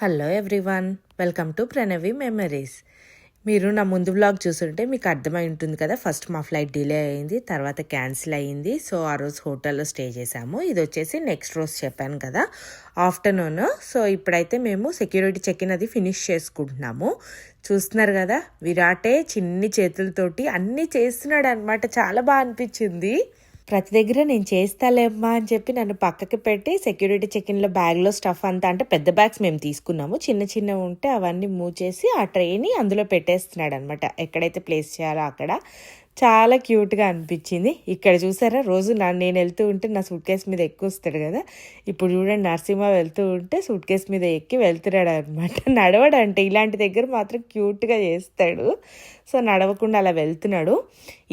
Hello everyone, welcome to Pranavi memories. మీరు నా ముందు వ్లాగ్ చూస్తుంటే మీకు అర్థమై ఉంటుంది కదా. ఫస్ట్ మా ఫ్లైట్ డిలే అయింది, తర్వాత క్యాన్సిల్ అయ్యింది. సో ఆ రోజు హోటల్లో స్టే చేసాము. ఇది వచ్చేసి నెక్స్ట్ రోజు చెప్పాను కదా, ఆఫ్టర్నూన్. సో ఇప్పుడైతే మేము సెక్యూరిటీ చెక్ ఇన్ అది ఫినిష్ చేసుకుంటున్నాము. చూస్తున్నారు కదా, విరాటే చిన్ని చేతులతోటి అన్నీ చేస్తున్నాడు అనమాట. చాలా బాగా అనిపించింది. ప్రతి దగ్గర నేను చేస్తాలేమ్మా అని చెప్పి నన్ను పక్కకి పెట్టి సెక్యూరిటీ చెకిన్లో బ్యాగ్లో స్టఫ్ అంతా, అంటే పెద్ద బ్యాగ్స్ మేము తీసుకున్నాము, చిన్న చిన్నవి ఉంటే అవన్నీ మూవ్ చేసి ఆ ట్రేని అందులో పెట్టేస్తున్నాడు అనమాట. ఎక్కడైతే ప్లేస్ చేయాలో అక్కడ. చాలా క్యూట్గా అనిపించింది. ఇక్కడ చూసారా, రోజు నేను వెళ్తూ ఉంటే నా సూట్ కేస్ మీద ఎక్కువ వస్తాడు కదా. ఇప్పుడు చూడండి, నరసింహ వెళ్తూ ఉంటే సూట్ కేస్ మీద ఎక్కి వెళ్తున్నాడు అనమాట. నడవడంటే ఇలాంటి దగ్గర మాత్రం క్యూట్గా చేస్తాడు. సో నడవకుండా అలా వెళ్తున్నాడు.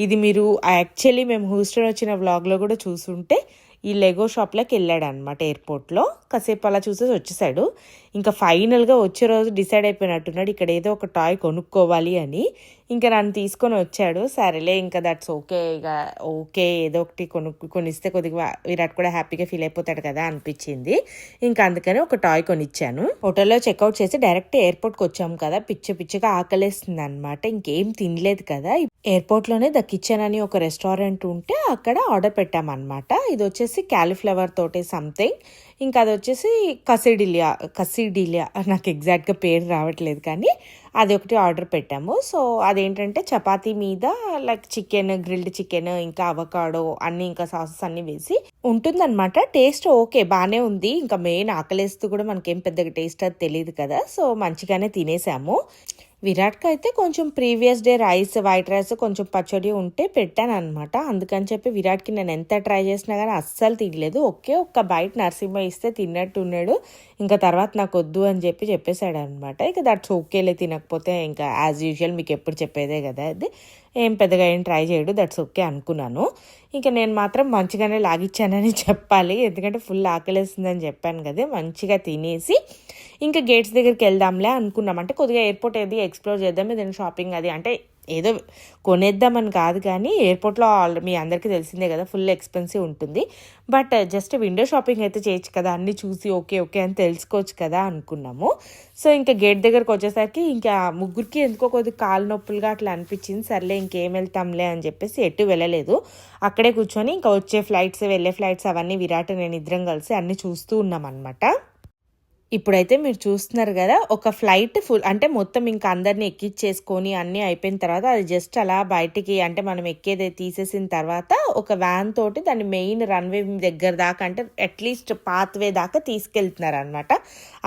ఇది మీరు యాక్చువల్లీ మేము హూస్టన్ వచ్చిన వ్లాగ్లో కూడా చూసుంటే ఈ లెగో షాప్లోకి వెళ్ళాడు అనమాట ఎయిర్పోర్ట్లో. కాసేపు అలా చూసేసి వచ్చేసాడు. ఇంకా ఫైనల్గా వచ్చే రోజు డిసైడ్ అయిపోయినట్టున్నాడు, ఇక్కడ ఏదో ఒక టాయ్ కొనుక్కోవాలి అని. ఇంకా నన్ను తీసుకొని వచ్చాడు. సరేలే, ఇంకా దట్స్ ఓకే, ఇక ఓకే ఏదో ఒకటి కొనిస్తే కొద్దిగా విరాట్ కూడా హ్యాపీగా ఫీల్ అయిపోతాడు కదా అనిపించింది. ఇంకా అందుకని ఒక టాయ్ కొనిచ్చాను. హోటల్లో చెక్అవుట్ చేసి డైరెక్ట్ ఎయిర్పోర్ట్కి వచ్చాము కదా. పిచ్చిగా ఆకలేస్తుంది అనమాట. ఇంకేం తినలేదు కదా. ఎయిర్పోర్ట్లోనే ద కిచెన్ అని ఒక రెస్టారెంట్ ఉంటే అక్కడ ఆర్డర్ పెట్టామన్నమాట. ఇది వచ్చేసి క్యాలీఫ్లవర్ తోటి సంథింగ్, ఇంకా అది వచ్చేసి కసిడిలియా నాకు ఎగ్జాక్ట్గా పేరు రావట్లేదు, కానీ అది ఒకటి ఆర్డర్ పెట్టాము. సో అదేంటంటే చపాతీ మీద లైక్ చికెన్, గ్రిల్డ్ చికెన్, ఇంకా అవకాడో అన్నీ, ఇంకా సాసెస్ అన్నీ వేసి ఉంటుందన్నమాట. టేస్ట్ ఓకే, బాగానే ఉంది. ఇంకా మెయిన్ ఆకలేస్తూ కూడా మనకేం పెద్దగా టేస్ట్ అది తెలియదు కదా. సో మంచిగానే తినేసాము. విరాట్కి అయితే కొంచెం ప్రీవియస్ డే వైట్ రైస్ కొంచెం పచ్చడి ఉంటే పెట్టాను అనమాట. అందుకని చెప్పి విరాట్కి నేను ఎంత ట్రై చేసినా కానీ అస్సలు తినలేదు. ఒక్క బయట నరసింహ ఇస్తే తిన్నట్టు ఉన్నాడు. ఇంకా తర్వాత నాకు వద్దు అని చెప్పేసాడు అనమాట. ఇక దట్స్ ఓకేలే, తినకపోతే ఇంకా యాజ్ యూజువల్ మీకు ఎప్పుడు చెప్పేదే కదా, అది ఏం పెద్దగా ఏం ట్రై చేయడు, దట్స్ ఓకే అనుకున్నాను. ఇంకా నేను మాత్రం మంచిగానే లాగిచ్చానని చెప్పాలి, ఎందుకంటే ఫుల్ ఆకలేస్తుందని చెప్పాను కదా. మంచిగా తినేసి ఇంకా గేట్స్ దగ్గరికి వెళ్దాంలే అనుకున్నాం. అంటే కొద్దిగా ఎయిర్పోర్ట్ ఏది ఎక్స్ప్లోర్ చేద్దాం, ఏదైనా షాపింగ్ అది, అంటే ఏదో కొనేద్దామని కాదు, కానీ ఎయిర్పోర్ట్లో మీ అందరికీ తెలిసిందే కదా, ఫుల్ ఎక్స్పెన్సివ్ ఉంటుంది. బట్ జస్ట్ విండో షాపింగ్ అయితే చేయొచ్చు కదా, అన్నీ చూసి ఓకే అని తెలుసుకోవచ్చు కదా అనుకున్నాము. సో ఇంకా గేట్ దగ్గరకు వచ్చేసరికి ఇంకా ముగ్గురికి ఎందుకో కొద్దిగా కాలు నొప్పులుగా అట్లా అనిపించింది. సర్లే ఇంకేం వెళ్తాంలే అని చెప్పేసి ఎటు వెళ్ళలేదు. అక్కడే కూర్చొని ఇంకా వచ్చే ఫ్లైట్స్, వెళ్ళే ఫ్లైట్స్ అవన్నీ విరాట్ నేను ఇద్దరం కలిసి అన్నీ చూస్తూ ఉన్నాం అనమాట. ఇప్పుడైతే మీరు చూస్తున్నారు కదా, ఒక ఫ్లైట్ ఫుల్ అంటే మొత్తం ఇంకా అందరినీ ఎక్కిచ్చేసుకొని అన్నీ అయిపోయిన తర్వాత అది జస్ట్ అలా బయటికి, అంటే మనం ఎక్కేది తీసేసిన తర్వాత ఒక వ్యాన్ తోటి దాన్ని మెయిన్ రన్వే దగ్గర దాకా, అంటే అట్లీస్ట్ పాత్వే దాకా తీసుకెళ్తున్నారు అనమాట.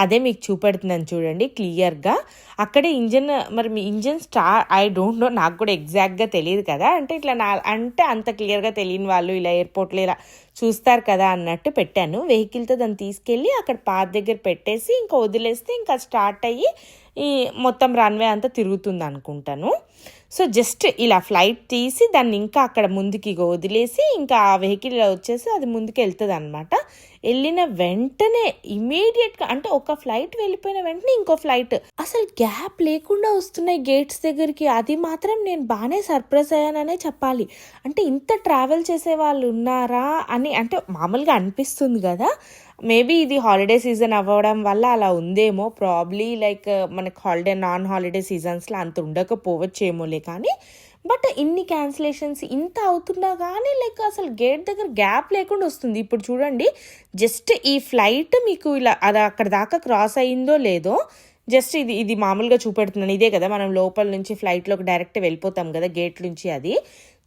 అదే మీకు చూపెడుతున్నాను చూడండి క్లియర్గా. అక్కడే ఇంజన్, మరి మీ ఇంజన్ ఐ డోంట్ నో, నాకు కూడా ఎగ్జాక్ట్గా తెలియదు కదా. అంటే ఇట్లా అంటే అంత క్లియర్గా తెలియని వాళ్ళు ఇలా ఎయిర్పోర్ట్లో ఇలా చూస్తారు కదా అన్నట్టు పెట్టాను. వెహికల్తో దాన్ని తీసుకెళ్ళి అక్కడ పాత్ దగ్గర పెట్టేసి ఇంకా వదిలేస్తే ఇంకా స్టార్ట్ అయ్యి ఈ మొత్తం రన్వే అంతా తిరుగుతుంది అనుకుంటాను. సో జస్ట్ ఇలా ఫ్లైట్ తీసి దాన్ని ఇంకా అక్కడ ముందుకి వదిలేసి ఇంకా ఆ వెహికల్ వచ్చేసి అది ముందుకు వెళ్తుంది అనమాట. వెళ్ళిన వెంటనే ఇమీడియట్గా, అంటే ఒక ఫ్లైట్ వెళ్ళిపోయిన వెంటనే ఇంకో ఫ్లైట్, అసలు గ్యాప్ లేకుండా వస్తున్నాయి గేట్స్ దగ్గరికి. అది మాత్రం నేను బాగానే సర్ప్రైజ్ అయ్యాననే చెప్పాలి. అంటే ఇంత ట్రావెల్ చేసే వాళ్ళు ఉన్నారా అని, అంటే మామూలుగా అనిపిస్తుంది కదా. మేబీ ఇది హాలిడే సీజన్ అవ్వడం వల్ల అలా ఉందేమో, ప్రాబ్లీ లైక్ మనకి నాన్ హాలిడే సీజన్స్లో అంత ఉండకపోవచ్చేమోలే, కానీ బట్ ఇన్ని క్యాన్సిలేషన్స్ ఇంత అవుతున్నా కానీ లైక్ అసలు గేట్ దగ్గర గ్యాప్ లేకుండా వస్తుంది. ఇప్పుడు చూడండి, జస్ట్ ఈ ఫ్లైట్ మీకు ఇలా అది అక్కడ దాకా క్రాస్ అయ్యిందో లేదో, జస్ట్ ఇది మామూలుగా చూపెడుతున్నాను. ఇదే కదా మనం లోపల నుంచి ఫ్లైట్లోకి డైరెక్ట్ వెళ్ళిపోతాం కదా గేట్ నుంచి. అది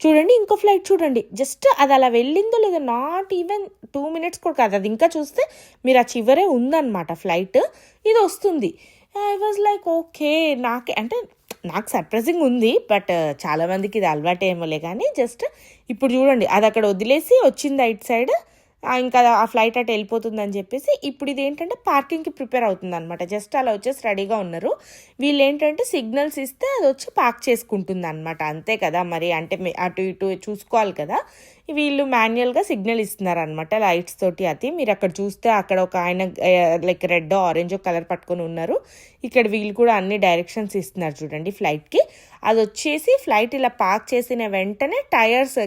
చూడండి, ఇంకో ఫ్లైట్ చూడండి, జస్ట్ అది అలా వెళ్ళిందో లేదో, నాట్ ఈవెన్ 2 minutes కూడా కాదు, అది ఇంకా చూస్తే మీరు ఆ చివరే ఉందన్నమాట ఫ్లైట్. ఇది వస్తుంది. ఐ వాజ్ లైక్ ఓకే, నాకు సర్ప్రైజింగ్ ఉంది, బట్ చాలామందికి ఇది అలవాటేమోలే, కానీ జస్ట్ ఇప్పుడు చూడండి అది అక్కడ వదిలేసి వచ్చింది ఇటు సైడ్, ఇంకా ఆ ఫ్లైట్ అటు వెళ్ళిపోతుందని చెప్పేసి ఇప్పుడు ఇది ఏంటంటే పార్కింగ్కి ప్రిపేర్ అవుతుంది అనమాట. జస్ట్ అలా వచ్చేసి రెడీగా ఉన్నారు. వీళ్ళు ఏంటంటే సిగ్నల్స్ ఇస్తే అది వచ్చి పార్క్ చేసుకుంటుంది అనమాట. అంతే కదా మరి, అంటే అటు ఇటు చూసుకోవాలి కదా. వీళ్ళు మాన్యువల్గా సిగ్నల్ ఇస్తున్నారు అనమాట లైట్స్ తోటి. అది మీరు అక్కడ చూస్తే అక్కడ ఒక ఆయన లైక్ రెడ్ ఆరెంజ్ కలర్ పట్టుకొని ఉన్నారు. ఇక్కడ వీళ్ళు కూడా అన్ని డైరెక్షన్స్ ఇస్తున్నారు చూడండి ఫ్లైట్కి. అది వచ్చేసి ఫ్లైట్ ఇలా పార్క్ చేసిన వెంటనే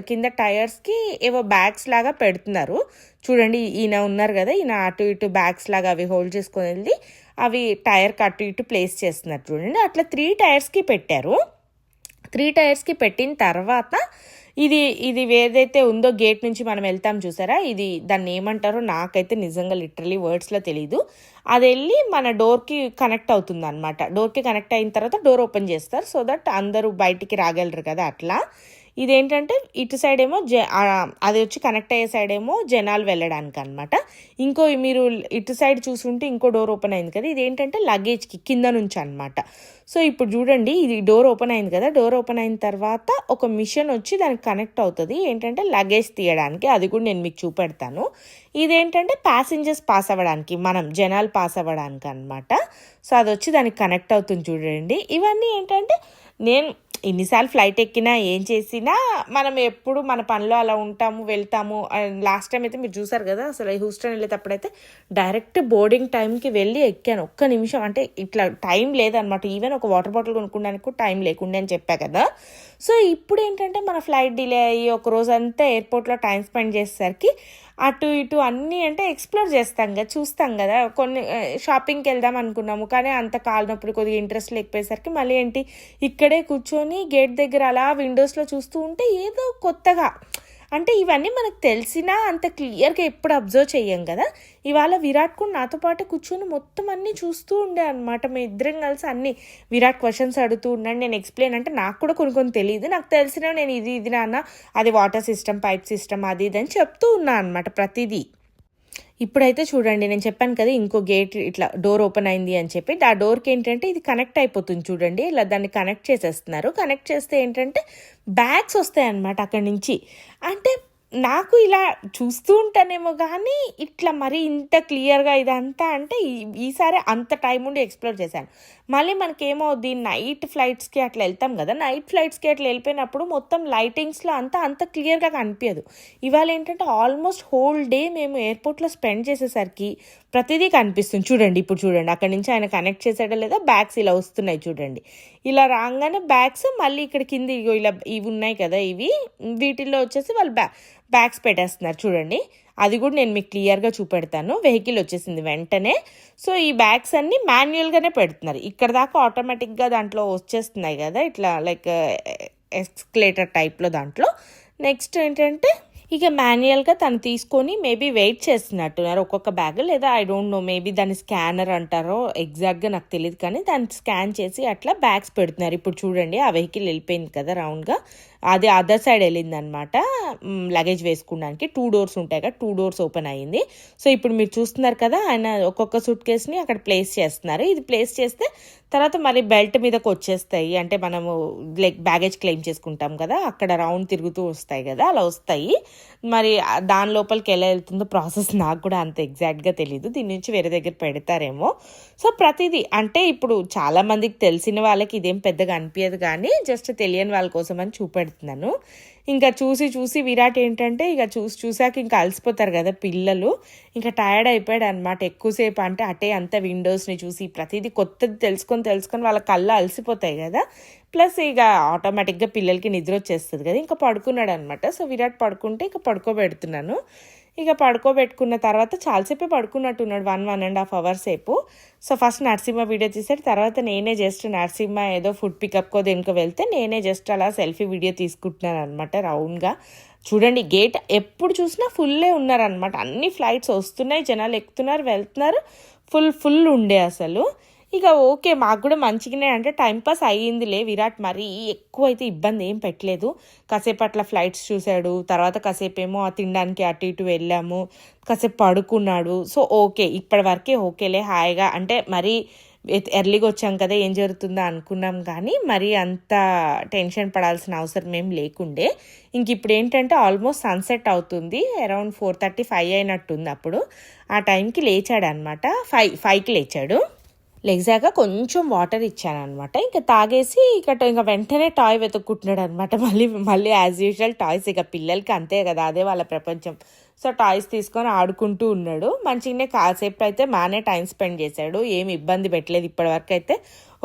కింద టైర్స్కి ఏవో బ్యాగ్స్ లాగా పెడుతున్నారు చూడండి. ఈయన ఉన్నారు కదా, ఈయన అటు ఇటు బ్యాగ్స్ లాగా అవి హోల్డ్ చేసుకొని వెళ్ళి అవి టైర్కి అటు ఇటు ప్లేస్ చేస్తున్నారు చూడండి. అట్లా 3 టైర్స్కి పెట్టారు. 3 టైర్స్కి పెట్టిన తర్వాత ఇది ఏదైతే ఉందో గేట్ నుంచి మనం వెళ్తాం చూసారా, ఇది దాన్ని ఏమంటారో నాకైతే నిజంగా లిటరలీ వర్డ్స్లో తెలీదు. అది వెళ్ళి మన డోర్కి కనెక్ట్ అవుతుంది అనమాట. డోర్కి కనెక్ట్ అయిన తర్వాత డోర్ ఓపెన్ చేస్తారు, సో దట్ అందరూ బయటికి రాగలరు కదా. అట్లా ఇదేంటంటే ఇటు సైడ్ ఏమో అది వచ్చి కనెక్ట్ అయ్యే సైడ్ ఏమో జనాలు వెళ్ళడానికి అనమాట. ఇంకో మీరు ఇటు సైడ్ చూసుంటే ఇంకో డోర్ ఓపెన్ అయింది కదా, ఇదేంటంటే లగేజ్కి కింద నుంచి అనమాట. సో ఇప్పుడు చూడండి, ఇది డోర్ ఓపెన్ అయింది కదా, డోర్ ఓపెన్ అయిన తర్వాత ఒక మిషన్ వచ్చి దానికి కనెక్ట్ అవుతుంది ఏంటంటే లగేజ్ తీయడానికి. అది కూడా నేను మీకు చూపెడతాను. ఇదేంటంటే ప్యాసింజర్స్ పాస్ అవ్వడానికి, మనం జనాలు పాస్ అవ్వడానికి అనమాట. సో అది వచ్చి దానికి కనెక్ట్ అవుతుంది చూడండి. ఇవన్నీ ఏంటంటే నేను ఎన్నిసార్లు ఫ్లైట్ ఎక్కినా ఏం చేసినా మనం ఎప్పుడు మన పనిలో అలా ఉంటాము, వెళ్తాము. లాస్ట్ టైం అయితే మీరు చూసారు కదా, అసలు హ్యూస్టన్ వెళ్ళేటప్పుడైతే డైరెక్ట్ బోర్డింగ్ టైంకి వెళ్ళి ఎక్కాను. ఒక్క నిమిషం అంటే ఇట్లా టైం లేదనమాట. ఈవెన్ ఒక వాటర్ బాటిల్ కొనుక్కోడానికి కూడా టైం లేకుండా అని చెప్పా కదా. సో ఇప్పుడు ఏంటంటే మన ఫ్లైట్ డిలే అయ్యి ఒక రోజంతా ఎయిర్పోర్ట్లో టైం స్పెండ్ చేసేసరికి అటు ఇటు అన్నీ అంటే ఎక్స్ప్లోర్ చేస్తాం కదా, చూస్తాం కదా. కొన్ని షాపింగ్కి వెళ్దాం అనుకున్నాము, కానీ అంత కాలినప్పుడు కొద్దిగా ఇంట్రెస్ట్ లేకపోయేసరికి మళ్ళీ ఏంటి ఇక్కడే కూర్చొని గేట్ దగ్గర అలా విండోస్లో చూస్తూ ఉంటే ఏదో కొత్తగా, అంటే ఇవన్నీ మనకు తెలిసినా అంత క్లియర్గా ఎప్పుడు అబ్జర్వ్ చెయ్యం కదా. ఇవాళ విరాట్ కూడా నాతో పాటు కూర్చొని మొత్తం అన్నీ చూస్తూ ఉండే అనమాట. మేము ఇద్దరం కలిసి అన్ని విరాట్ క్వశ్చన్స్ అడుగుతూ ఉన్నాను. నేను ఎక్స్ప్లెయిన్ అంటే నాకు కూడా కొన్ని తెలియదు, నాకు తెలిసినా నేను ఇది నాన్న అది వాటర్ సిస్టమ్, పైప్ సిస్టమ్, అది ఇది అని చెప్తూ ఉన్నా అనమాట ప్రతిదీ. ఇప్పుడైతే చూడండి, నేను చెప్పాను కదా ఇంకో గేట్ ఇట్లా డోర్ ఓపెన్ అయింది అని చెప్పి, ఆ డోర్కి ఏంటంటే ఇది కనెక్ట్ అయిపోతుంది చూడండి. ఇలా దాన్ని కనెక్ట్ చేసేస్తున్నారు. కనెక్ట్ చేస్తే ఏంటంటే బ్యాగ్స్ వస్తాయి అన్నమాట అక్కడి నుంచి. అంటే నాకు ఇలా చూస్తూ ఉంటానేమో కానీ ఇట్లా మరి ఇంత క్లియర్గా ఇదంతా అంటే ఈసారి అంత టైం ఉండి ఎక్స్ప్లోర్ చేశాను. మళ్ళీ మనకేమవుద్ది, నైట్ ఫ్లైట్స్కి అట్లా వెళ్తాం కదా, నైట్ ఫ్లైట్స్కి అట్లా వెళ్ళిపోయినప్పుడు మొత్తం లైటింగ్స్లో అంత క్లియర్గా కనిపించదు. ఇవాళ ఏంటంటే ఆల్మోస్ట్ హోల్ డే మేము ఎయిర్పోర్ట్లో స్పెండ్ చేసేసరికి ప్రతిదీ కనిపిస్తుంది చూడండి. ఇప్పుడు చూడండి, అక్కడి నుంచి ఆయన కనెక్ట్ చేసాడో లేదా బ్యాగ్స్ ఇలా వస్తున్నాయి చూడండి. ఇలా రాగానే బ్యాగ్స్ మళ్ళీ ఇక్కడ కింద ఇలా ఇవి ఉన్నాయి కదా, వీటిల్లో వచ్చేసి వాళ్ళు బ్యాగ్స్ పెట్టేస్తున్నారు చూడండి. అది కూడా నేను మీకు క్లియర్గా చూపెడతాను. వెహికల్ వచ్చేసింది వెంటనే. సో ఈ బ్యాగ్స్ అన్నీ మాన్యువల్గానే పెడుతున్నారు. ఇక్కడ దాకా ఆటోమేటిక్గా దాంట్లో వచ్చేస్తున్నాయి కదా, ఇట్లా లైక్ ఎస్కలేటర్ టైప్లో దాంట్లో. నెక్స్ట్ ఏంటంటే ఇక మాన్యువల్గా తను తీసుకొని మేబీ వెయిట్ చేస్తున్నట్టున్నారు ఒక్కొక్క బ్యాగ్, లేదా ఐ డోంట్ నో, మేబీ దాన్ని స్కానర్ అంటారో ఎగ్జాక్ట్గా నాకు తెలియదు, కానీ దాన్ని స్కాన్ చేసి అట్లా బ్యాగ్స్ పెడుతున్నారు. ఇప్పుడు చూడండి, ఆ వెహికల్ వెళ్ళిపోయింది కదా రౌండ్గా, అది అదర్ సైడ్ వెళ్ళింది అనమాట లగేజ్ వేసుకోవడానికి. 2 డోర్స్ ఉంటాయి కదా, 2 డోర్స్ ఓపెన్ అయ్యింది. సో ఇప్పుడు మీరు చూస్తున్నారు కదా, ఆయన ఒక్కొక్క సూట్ కేస్ని అక్కడ ప్లేస్ చేస్తున్నారు. ఇది ప్లేస్ చేస్తే తర్వాత మరి బెల్ట్ మీదకి వచ్చేస్తాయి, అంటే మనము లైక్ బ్యాగేజ్ క్లెయిమ్ చేసుకుంటాం కదా, అక్కడ రౌండ్ తిరుగుతూ వస్తాయి కదా, అలా వస్తాయి. మరి దాని లోపలికి ఎలా వెళ్తుందో ప్రాసెస్ నాకు కూడా అంత ఎగ్జాక్ట్గా తెలీదు. దీని నుంచి వేరే దగ్గర పెడతారేమో. సో ప్రతిదీ అంటే ఇప్పుడు చాలా మందికి తెలిసిన వాళ్ళకి ఇదేం పెద్దగా అనిపించదు, కానీ జస్ట్ తెలియని వాళ్ళ కోసం అని చూపెడుతున్నాను. ఇంకా చూసి విరాట్ ఏంటంటే ఇక చూసాక ఇంకా అలసిపోతారు కదా పిల్లలు, ఇంకా టైర్డ్ అయిపోయాడు అనమాట. ఎక్కువసేపు అంటే అటే అంత విండోస్ని చూసి ప్రతిదీ కొత్తది తెలుసుకొని వాళ్ళ కళ్ళు అలసిపోతాయి కదా. ప్లస్ ఇక ఆటోమేటిక్గా పిల్లలకి నిద్ర వచ్చేస్తుంది కదా, ఇంకా పడుకున్నాడు అనమాట. సో విరాట్ పడుకుంటే ఇంకా పడుకోబెడుతున్నాను. ఇక పడుకోబెట్టుకున్న తర్వాత చాలాసేపే పడుకున్నట్టున్నాడు, 1.5 hours సేపు. సో ఫస్ట్ నరసింహ వీడియో తీసాడు, తర్వాత నేనే జస్ట్ నరసింహ ఏదో ఫుడ్ పికప్కో దేనికో వెళ్తే నేనే జస్ట్ అలా సెల్ఫీ వీడియో తీసుకుంటున్నాను అనమాట రౌండ్గా. చూడండి, గేట్ ఎప్పుడు చూసినా ఫుల్లే ఉన్నారనమాట. అన్ని ఫ్లైట్స్ వస్తున్నాయి, జనాలు ఎక్కుతున్నారు, వెళ్తున్నారు, ఫుల్ ఉండే అసలు. ఇక ఓకే, మాకు కూడా మంచిగానే అంటే టైంపాస్ అయ్యిందిలే. విరాట్ మరీ ఎక్కువ అయితే ఇబ్బంది ఏం పెట్టలేదు. కాసేపు అట్లా ఫ్లైట్స్ చూశాడు, తర్వాత కాసేపు ఏమో తినడానికి అటు ఇటు వెళ్ళాము, కాసేపు పడుకున్నాడు. సో ఓకే, ఇప్పటి వరకే ఓకేలే, హాయిగా. అంటే మరీ ఎర్లీగా వచ్చాం కదా, ఏం జరుగుతుందో అనుకున్నాం, కానీ మరీ అంత టెన్షన్ పడాల్సిన అవసరం ఏం లేకుండే. ఇంక ఇప్పుడు ఏంటంటే ఆల్మోస్ట్ సన్సెట్ అవుతుంది, అరౌండ్ 4:30-5 అయినట్టుంది. అప్పుడు ఆ టైంకి లేచాడు అనమాట, 5కి లేచాడు. లెగ్జాగా కొంచెం వాటర్ ఇచ్చాను అనమాట. ఇంకా తాగేసి ఇంకా వెంటనే టాయ్ వెతుక్కుంటున్నాడు అనమాట. మళ్ళీ యాజ్ యూజువల్ టాయ్స్, ఇక పిల్లలకి అంతే కదా, అదే వాళ్ళ ప్రపంచం. సో టాయ్స్ తీసుకొని ఆడుకుంటూ ఉన్నాడు. మంచిగానే కాసేపు అయితే మానే టైం స్పెండ్ చేశాడు, ఏమి ఇబ్బంది పెట్టలేదు ఇప్పటివరకు అయితే.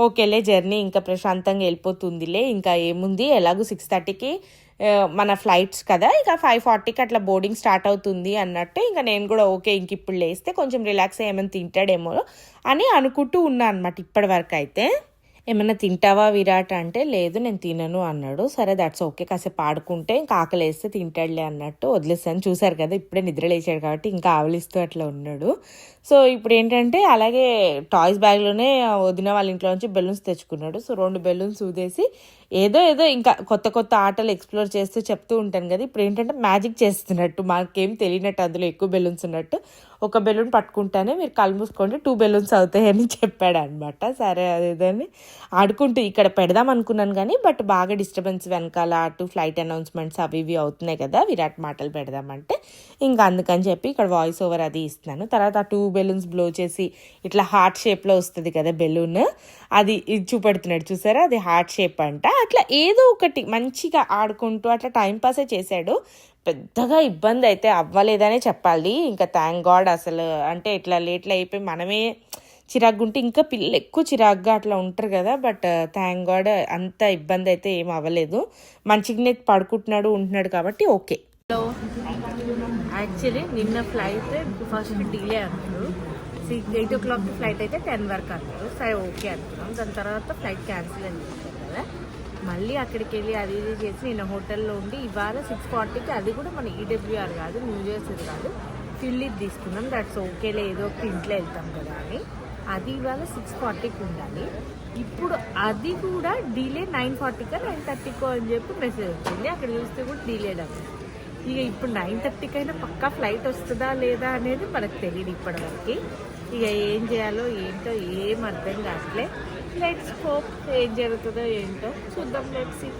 ఓకేలే, జర్నీ ఇంకా ప్రశాంతంగా వెళ్ళిపోతుందిలే, ఇంకా ఏముంది, ఎలాగో 6:30కి మన ఫ్లైట్స్ కదా, ఇక 5:40కి అట్లా బోర్డింగ్ స్టార్ట్ అవుతుంది అన్నట్టు ఇంకా నేను కూడా ఓకే ఇంక ఇప్పుడు లేస్తే కొంచెం రిలాక్స్ ఏమైనా తింటాడేమో అని అనుకుంటూ ఉన్నా అనమాట ఇప్పటి వరకు అయితే. ఏమన్నా తింటావా విరాట్ అంటే లేదు నేను తినను అన్నాడు. సరే దట్స్ ఓకే, కాసేపు ఆడుకుంటే ఇంకా ఆకలి వేస్తే తింటాడులే అన్నట్టు వదిలేస్తాను. చూసారు కదా ఇప్పుడే నిద్ర లేచాడు కాబట్టి ఇంకా ఆవలిస్తూ అట్లా ఉన్నాడు. సో ఇప్పుడు ఏంటంటే అలాగే టాయ్స్ బ్యాగ్లోనే వదిన వాళ్ళ ఇంట్లో నుంచి బెలూన్స్ తెచ్చుకున్నాడు. సో 2 బెలూన్స్ ఊదేసి ఏదో ఇంకా కొత్త కొత్త ఆటలు ఎక్స్ప్లోర్ చేస్తూ చెప్తూ ఉంటాను కదా, ఇప్పుడు ఏంటంటే మ్యాజిక్ చేస్తున్నట్టు, మాకేం తెలియనట్టు అందులో ఎక్కువ బెలూన్స్ ఉన్నట్టు. ఒక బెలూన్ పట్టుకుంటానే మీరు కళ్ళు మూసుకోండి 2 బెలూన్స్ అవుతాయని చెప్పాడు అనమాట. సరే అదేదని ఆడుకుంటూ ఇక్కడ పెడదాం అనుకున్నాను కానీ బట్ బాగా డిస్టర్బెన్స్ వెనకాల అటు ఫ్లైట్ అనౌన్స్మెంట్స్ అవి ఇవి అవుతున్నాయి కదా, విరాట్ మాటలు పెడదామంటే ఇంకా అందుకని చెప్పి ఇక్కడ వాయిస్ ఓవర్ అది ఇస్తున్నాను. తర్వాత ఆ 2 బెలూన్స్ బ్లో చేసి ఇట్లా హార్ట్ షేప్లో వస్తుంది కదా బెలూన్, అది చూపెడుతున్నాడు చూసారా, అది హార్ట్ షేప్ అంట. అట్లా ఏదో ఒకటి మంచిగా ఆడుకుంటూ అట్లా టైంపాసే చేశాడు. పెద్దగా ఇబ్బంది అయితే అవ్వలేదనే చెప్పాలి. ఇంకా థ్యాంక్ గాడ్. అసలు అంటే ఇట్లా లేట్లు అయిపోయి మనమే చిరాగ్గా ఉంటే ఇంకా పిల్లలు ఎక్కువ చిరాగ్గా అట్లా ఉంటారు కదా, బట్ థ్యాంక్ గాడ్ అంత ఇబ్బంది అయితే ఏం అవ్వలేదు. మంచిగానే పడుకుంటున్నాడు ఉంటున్నాడు కాబట్టి ఓకే. యాక్చువల్లీ నిన్న ఫ్లైట్ ఫస్ట్ డిలే అన్నారు, 8 o'clock ఫ్లైట్ అయితే 10 వరకు అన్నారు. సరే ఓకే అనుకున్నాం. దాని తర్వాత ఫ్లైట్ క్యాన్సిల్ అని చెప్పారు కదా, మళ్ళీ అక్కడికి వెళ్ళి అది ఇది చేసి నిన్న హోటల్లో ఉండి ఇవాళ 6:40కి, అది కూడా మన ఈడబ్ల్యూఆర్ కాదు, న్యూ జెర్సీ కాదు, ఫిల్లిప్ తీసుకున్నాం. దట్స్ ఓకేలే ఏదో ఒకటి ఇంట్లో వెళ్తాం కదా అని. అది ఇవాళ 6:40కి ఉండాలి. ఇప్పుడు అది కూడా డిలే 9:40కో 9:30కో అని చెప్పి మెసేజ్ వచ్చింది. అక్కడ చూస్తే కూడా డిలేడ్ అవ్వదు. ఇక ఇప్పుడు 9:30కైనా పక్కా ఫ్లైట్ వస్తుందా లేదా అనేది మనకు తెలియదు ఇప్పటివరకు. ఇక ఏం చేయాలో ఏంటో ఏం అర్థం కావట్లే. లెట్స్ హోప్ ఏం జరుగుతుందో ఏంటో చూద్దాం. Let's see.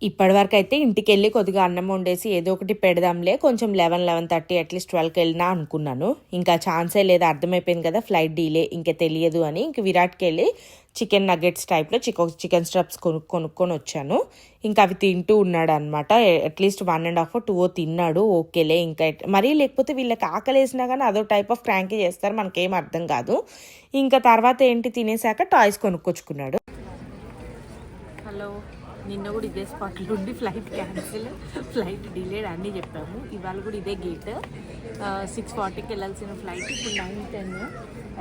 ఇప్పటివరకు అయితే ఇంటికి వెళ్ళి కొద్దిగా అన్నం వండేసి ఏదో ఒకటి పెడదాంలే, కొంచెం 11-11:30 అట్లీస్ట్ 12కి వెళ్ళినా అనుకున్నాను. ఇంకా ఛాన్సే లేదు, అర్థమైపోయింది కదా ఫ్లైట్ డీలే ఇంకా తెలియదు అని. ఇంక విరాట్కి వెళ్ళి చికెన్ నగెట్స్ టైప్లో చికెన్ స్ట్రప్స్ కొనుక్కొని వచ్చాను. ఇంకా అవి తింటూ ఉన్నాడు అనమాట. అట్లీస్ట్ 1.5 or 2 తిన్నాడు. ఓకేలే ఇంకా మరీ లేకపోతే వీళ్ళకి ఆకలి వేసినా కానీ అదో టైప్ ఆఫ్ క్రాంకీ చేస్తారు, మనకేం అర్థం కాదు. ఇంకా తర్వాత ఏంటి తినేసాక టాయ్స్ కొనుక్కొచ్చుకున్నాడు. హలో, నిన్న కూడా ఇదే స్పాట్లో ఉండి ఫ్లైట్ క్యాన్సిల్, ఫ్లైట్ డిలేడ్ అన్నీ చెప్పాము. ఇవాళ కూడా ఇదే గేట్. 6:40కి వెళ్ళాల్సిన ఫ్లైట్ ఇప్పుడు 9:10.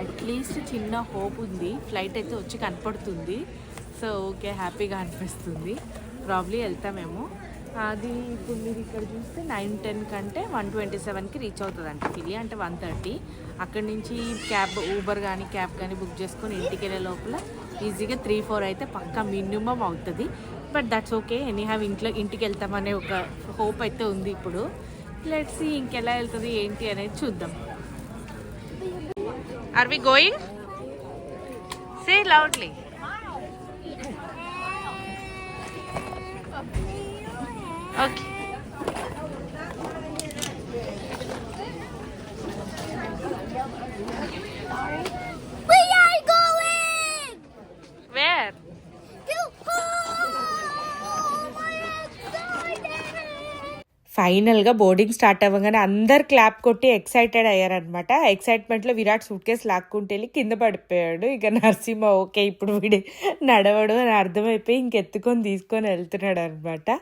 అట్లీస్ట్ చిన్న హోప్ ఉంది, ఫ్లైట్ అయితే వచ్చి కనపడుతుంది. సో ఓకే, హ్యాపీగా అనిపిస్తుంది. ప్రాబ్లీ వెళ్తామేమో. అది ఇప్పుడు మీరు ఇక్కడ చూస్తే 9:10 కంటే 1:27కి రీచ్ అవుతుందంట ఫిలి, అంటే 1:30. అక్కడి నుంచి ఊబర్ కానీ క్యాబ్ కానీ బుక్ చేసుకొని ఇంటికి వెళ్ళే లోపల ఈజీగా 3-4 అయితే పక్కా మినిమం అవుతుంది. బట్ దట్స్ ఓకే, ఎనీహావ్ ఇంటికి వెళ్తామనే ఒక హోప్ అయితే ఉంది ఇప్పుడు. లెట్స్ సీ ఇంకెలా వెళ్తుంది ఏంటి అనేది చూద్దాం. Are we going? Say loudly. Okay. Where? ఫైనల్గా బోర్డింగ్ స్టార్ట్ అవ్వగానే అందరు క్లాప్ కొట్టి ఎక్సైటెడ్ అయ్యారనమాట. ఎక్సైట్మెంట్లో విరాట్ సూట్ కేసు లాక్కుంటూ వెళ్ళి కింద పడిపోయాడు. ఇక నరసింహ ఓకే ఇప్పుడు వీడి నడవడు అని అర్థమైపోయి ఇంకెత్తుకొని తీసుకొని వెళ్తున్నాడు అనమాట.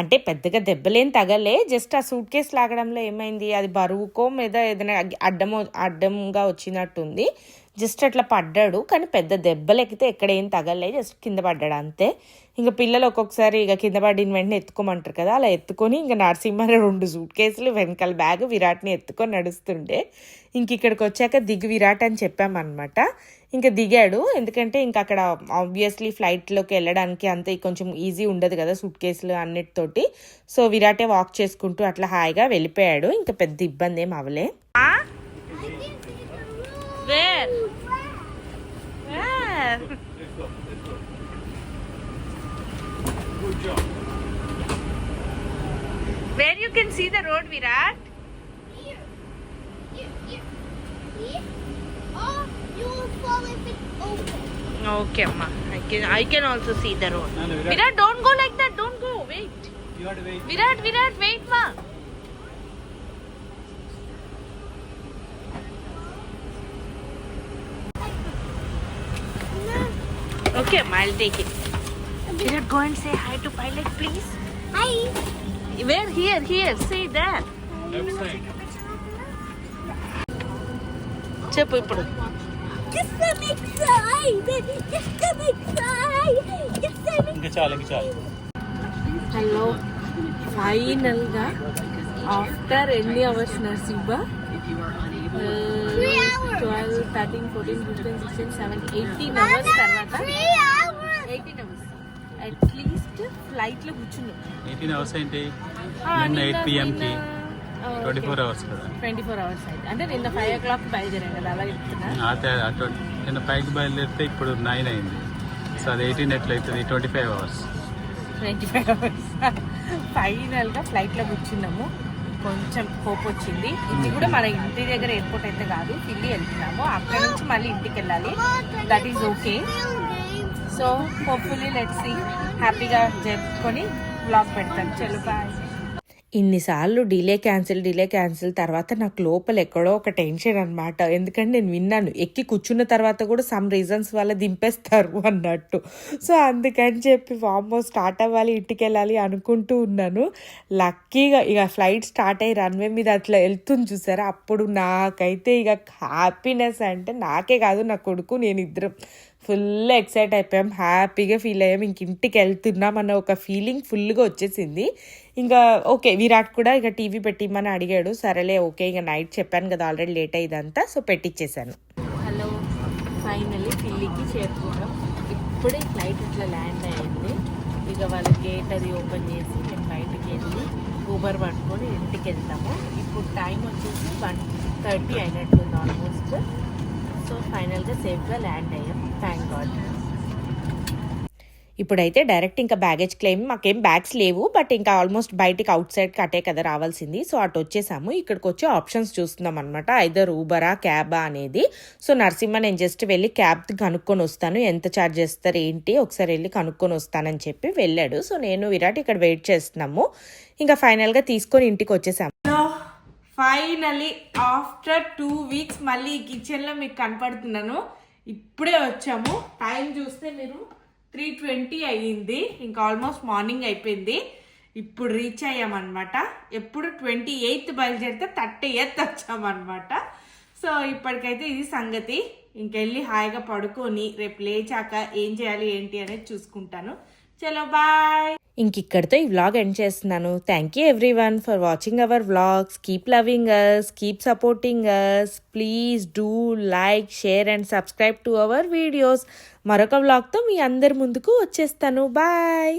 అంటే పెద్దగా దెబ్బలేం తగలే, జస్ట్ ఆ సూట్ కేసు లాగడంలో ఏమైంది, అది బరువుకో మీద ఏదైనా అడ్డంగా వచ్చినట్టుంది. జస్ట్ అట్లా పడ్డాడు, కానీ పెద్ద దెబ్బలెక్కితే ఎక్కడ ఏం తగలే, జస్ట్ కింద పడ్డాడు అంతే. ఇంకా పిల్లలు ఒక్కొక్కసారి ఇక కింద పడిన వెంటనే ఎత్తుకోమంటారు కదా, అలా ఎత్తుకొని ఇంకా నరసింహ 2 సూట్ కేసులు వెనకాల బ్యాగ్ విరాట్ని ఎత్తుకొని నడుస్తుండే. ఇంక ఇక్కడికి వచ్చాక దిగు విరాట్ అని చెప్పామన్నమాట. ఇంకా దిగాడు, ఎందుకంటే ఇంకా అక్కడ ఆబ్వియస్లీ ఫ్లైట్లోకి వెళ్ళడానికి అంత కొంచెం ఈజీ ఉండదు కదా సూట్ కేసులు అన్నిటితోటి. సో విరాటే వాక్ చేసుకుంటూ అట్లా హాయిగా వెళ్ళిపోయాడు. ఇంకా పెద్ద ఇబ్బంది ఏం అవ్వలే. Where? Where? Good job. Where you can see the road, Virat? Here. Here. Or you will fall if it's open. Okay, Amma. I can also see the road. No, Virat. Virat, don't go like that. Don't go. Wait. You have to wait. Virat, wait, ma. Okay, I'll take it. Virat, go and say hi to pilot, please. Hi. Where? Here. See that. Left side. చెప్పు ఇప్పుడు. Just some excited. Just some excited. Just some ఇంకా చాలు. Hello, ఫైనల్గా after ఎన్ని hours నర్సింబా? 3 hours. 12, 13, 14, 15, 16, 17, 18 hours తర్వాత 3 hours. 18 hours at least ఫ్లైట్లో కూర్చున్నాం. 18 hours ఏంటి? నిన్న 8 PM కి 24 అవర్స్ కదా. 24 అవర్స్ అయితే అంటే నిన్న 5 o'clock బయలుదేరాం కదా, అలా చెప్తున్నా. నిన్న 5కి బయలుదేరితే ఇప్పుడు 9 అయింది. సో అది 18 ఎట్లయితుంది? 25 అవర్స్. 25 అవర్స్ ఫైనల్గా ఫ్లైట్లో కూర్చున్నాము. కొంచెం హోప్ వచ్చింది. ఇది కూడా మన ఇంటి దగ్గర ఎయిర్పోర్ట్ అయితే కాదు, ఢిల్లీ వెళ్తున్నాము. అక్కడ నుంచి మళ్ళీ ఇంటికి వెళ్ళాలి. That is okay. So hopefully let's see. హ్యాపీగా జరుపుకొని వ్లాగ్ పెడతాను. చలో బాయ్. ఇన్నిసార్లు డిలే క్యాన్సిల్ తర్వాత నాకు లోపల ఎక్కడో ఒక టెన్షన్ అనమాట. ఎందుకంటే నేను విన్నాను ఎక్కి కూర్చున్న తర్వాత కూడా సమ్ రీజన్స్ వల్ల దింపేస్తారు అన్నట్టు. సో అందుకని చెప్పి వామ్మో స్టార్ట్ అవ్వాలి, ఇంటికి వెళ్ళాలి అనుకుంటూ ఉన్నాను. లక్కీగా ఇక ఫ్లైట్ స్టార్ట్ అయ్యి రన్వే మీద అట్లా వెళ్తుంది చూసారా, అప్పుడు నాకైతే ఇక హ్యాపీనెస్ అంటే నాకే కాదు నా కొడుకు నేను ఇద్దరం ఫుల్ ఎక్సైట్ అయిపోయాం, హ్యాపీగా ఫీల్ అయ్యాం. ఇంక ఇంటికి వెళ్తున్నాం అన్న ఒక ఫీలింగ్ ఫుల్గా వచ్చేసింది. ఇంకా ఓకే, విరాట్ కూడా ఇక టీవీ పెట్టిమ్మని అడిగాడు. సరేలే ఓకే, ఇక నైట్ చెప్పాను కదా ఆల్రెడీ లేట్ అయ్యిందంతా, సో పెట్టించేసాను. హలో, ఫైనల్లీ ఢిల్లీకి చేరుకున్నాం. ఇప్పుడే ఫ్లైట్ ఇట్లా ల్యాండ్ అయ్యింది. ఇక వాళ్ళ గేట్ అది ఓపెన్ చేసి మేము బయటికి వెళ్ళి ఊబర్ పట్టుకొని ఇంటికి వెళ్తాము. ఇప్పుడు టైం వచ్చేసి 1:30 అయినట్టుంది ఆల్మోస్ట్. సో ఫైనల్గా సేఫ్గా ల్యాండ్ అయ్యాం, థ్యాంక్ గాడ్. ఇప్పుడైతే డైరెక్ట్ ఇంకా బ్యాగేజ్ క్లెయిమ్, మాకేం బ్యాగ్స్ లేవు, బట్ ఇంకా ఆల్మోస్ట్ బయటికి అవుట్ సైడ్కి అటే కదా రావాల్సింది. సో అటు వచ్చేసాము. ఇక్కడికి వచ్చి ఆప్షన్స్ చూస్తున్నాం అనమాట, ఐదర్ ఊబరా క్యాబా అనేది. సో నరసింహ నేను జస్ట్ వెళ్ళి క్యాబ్ కనుక్కొని వస్తాను, ఎంత ఛార్జ్ చేస్తారు ఏంటి ఒకసారి వెళ్ళి కనుక్కొని వస్తానని చెప్పి వెళ్ళాడు. సో నేను విరాట్ ఇక్కడ వెయిట్ చేస్తున్నాము. ఇంకా ఫైనల్గా తీసుకొని ఇంటికి వచ్చేసాము. ఫైనలీ ఆఫ్టర్ 2 weeks మళ్ళీ ఈ కిచెన్లో మీకు కనపడుతున్నాను. ఇప్పుడే వచ్చాము. టైం చూస్తే మీరు 3:20 అయ్యింది. ఇంకా ఆల్మోస్ట్ మార్నింగ్ అయిపోయింది. ఇప్పుడు రీచ్ అయ్యామన్నమాట. ఎప్పుడు 28th బయలుదేరితే 30th వచ్చామన్నమాట. సో ఇప్పటికైతే ఇది సంగతి. ఇంకెళ్ళి హాయిగా పడుకొని రేపు లేచాక ఏం చేయాలి ఏంటి అనేది చూసుకుంటాను. చలో బాయ్. ఇంకిక్కడితో ఈ వ్లాగ్ ఎండ్ చేస్తున్నాను. Thank you everyone for watching our vlogs. Keep loving us, keep supporting us. Please do like, share and subscribe to our videos. మరొక వ్లాగ్తో మీ అందరి ముందుకు వచ్చేస్తాను. బాయ్.